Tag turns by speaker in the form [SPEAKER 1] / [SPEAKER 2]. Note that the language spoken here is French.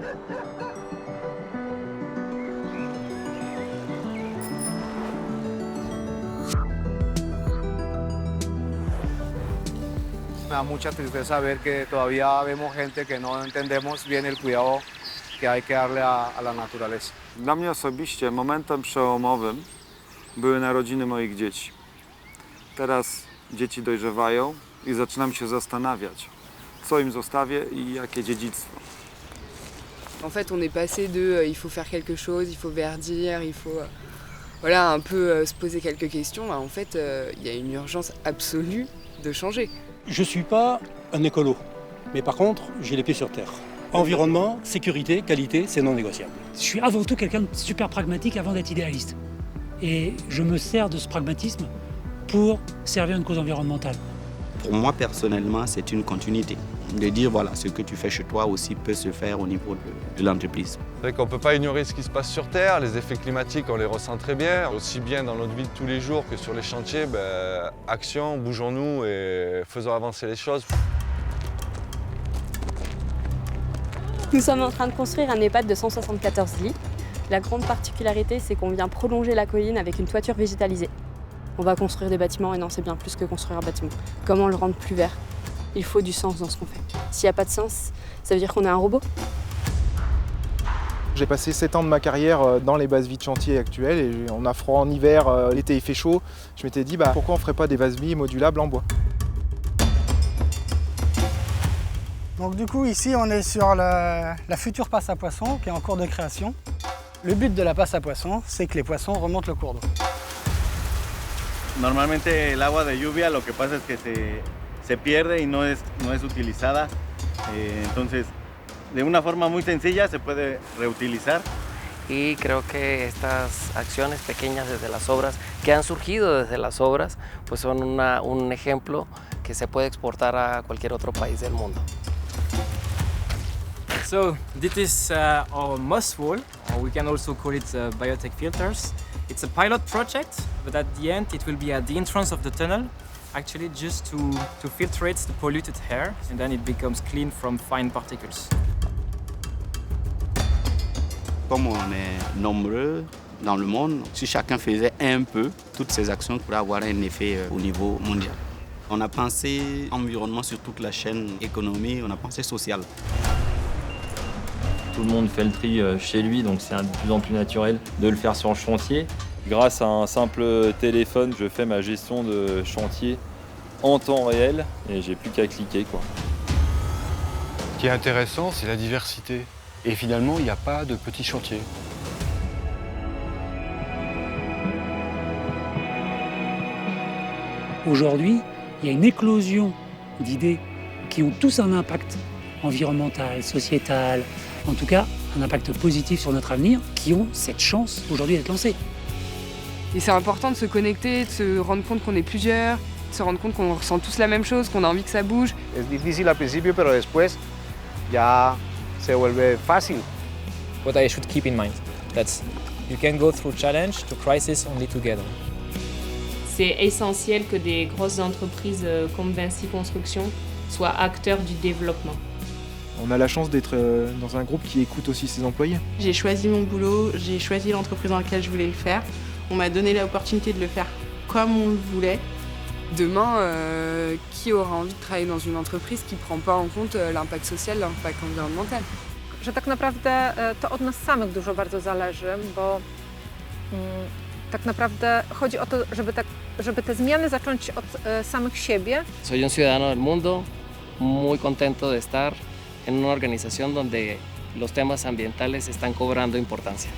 [SPEAKER 1] Me da mucha tristeza ver que todavía vemos gente que no entendemos bien el cuidado que hay que darle a la naturaleza.
[SPEAKER 2] Dla mnie osobiście momentem przełomowym były narodziny moich dzieci. Teraz dzieci dojrzewają i zaczynam się zastanawiać, co im zostawię i jakie dziedzictwo.
[SPEAKER 3] En fait, on est passé de il faut faire quelque chose, il faut verdir, il faut voilà, un peu se poser quelques questions. En fait, il y a une urgence absolue de changer.
[SPEAKER 4] Je ne suis pas un écolo, mais par contre, j'ai les pieds sur terre. Environnement, sécurité, qualité, c'est non négociable.
[SPEAKER 5] Je suis avant tout quelqu'un de super pragmatique avant d'être idéaliste. Et je me sers de ce pragmatisme pour servir une cause environnementale.
[SPEAKER 6] Pour moi, personnellement, c'est une continuité. De dire, voilà, ce que tu fais chez toi aussi peut se faire au niveau de l'entreprise.
[SPEAKER 7] C'est vrai qu'on ne peut pas ignorer ce qui se passe sur Terre. Les effets climatiques, on les ressent très bien. Aussi bien dans notre vie de tous les jours que sur les chantiers, action, bougeons-nous et faisons avancer les choses.
[SPEAKER 8] Nous sommes en train de construire un EHPAD de 174 lits. La grande particularité, c'est qu'on vient prolonger la colline avec une toiture végétalisée. On va construire des bâtiments, et non, c'est bien plus que construire un bâtiment. Comment le rendre plus vert? Il faut du sens dans ce qu'on fait. S'il n'y a pas de sens, ça veut dire qu'on est un robot.
[SPEAKER 9] J'ai passé 7 ans de ma carrière dans les bases vies de chantier actuelles et on a froid en hiver, l'été il fait chaud. Je m'étais dit pourquoi on ne ferait pas des bases vies modulables en bois.
[SPEAKER 10] Donc du coup ici on est sur la future passe à poissons qui est en cours de création. Le but de la passe à poissons, c'est que les poissons remontent le cours d'eau.
[SPEAKER 11] Normalmente el agua de lluvia lo que pasa es que se pierde y no es utilizada. Entonces, de una forma muy sencilla se puede reutilizar.
[SPEAKER 12] Y creo que estas acciones pequeñas desde las obras, que han surgido desde las obras, pues son un ejemplo que se puede exportar a cualquier otro país del mundo.
[SPEAKER 13] So, this is our moss wall, or we can also call it biotech filters. It's a pilot project, but at the end it will be at the entrance of the tunnel, actually just to filtrate the polluted air, and then it becomes clean from fine particles.
[SPEAKER 6] Comme on est nombreux dans le monde, si chacun faisait un peu, toutes ces actions pourraient avoir un effet au niveau mondial. On a pensé environnement sur toute la chaîne économie, on a pensé social.
[SPEAKER 14] Tout le monde fait le tri chez lui, donc c'est de plus en plus naturel de le faire sur le chantier. Grâce à un simple téléphone, je fais ma gestion de chantier en temps réel et j'ai plus qu'à cliquer, quoi.
[SPEAKER 15] Ce qui est intéressant, c'est la diversité. Et finalement, il n'y a pas de petits chantiers.
[SPEAKER 5] Aujourd'hui, il y a une éclosion d'idées qui ont tous un impact environnemental, sociétal, en tout cas un impact positif sur notre avenir, qui ont cette chance aujourd'hui d'être lancées.
[SPEAKER 3] Et c'est important de se connecter, de se rendre compte qu'on est plusieurs, de se rendre compte qu'on ressent tous la même chose, qu'on a envie que ça bouge.
[SPEAKER 1] Es difícil al principio, pero después ya se vuelve fácil.
[SPEAKER 13] What I should keep in mind, that's you can go through challenge to crisis only together.
[SPEAKER 16] C'est essentiel que des grosses entreprises comme Vinci Construction soient acteurs du développement.
[SPEAKER 9] On a la chance d'être dans un groupe qui écoute aussi ses employés.
[SPEAKER 17] J'ai choisi mon boulot, j'ai choisi l'entreprise dans laquelle je voulais le faire. On m'a donné l'opportunité de le faire comme on le voulait.
[SPEAKER 3] Demain, qui aura envie de travailler dans une entreprise qui ne prend pas en compte l'impact social, l'impact environnemental?
[SPEAKER 18] Że tak naprawdę to od nas samych dużo bardzo zależy, bo tak naprawdę chodzi o to, żeby te zmiany zacząć od samych siebie.
[SPEAKER 12] Soy un ciudadano del mundo, muy contento de estar en una organización donde los temas ambientales están cobrando importancia.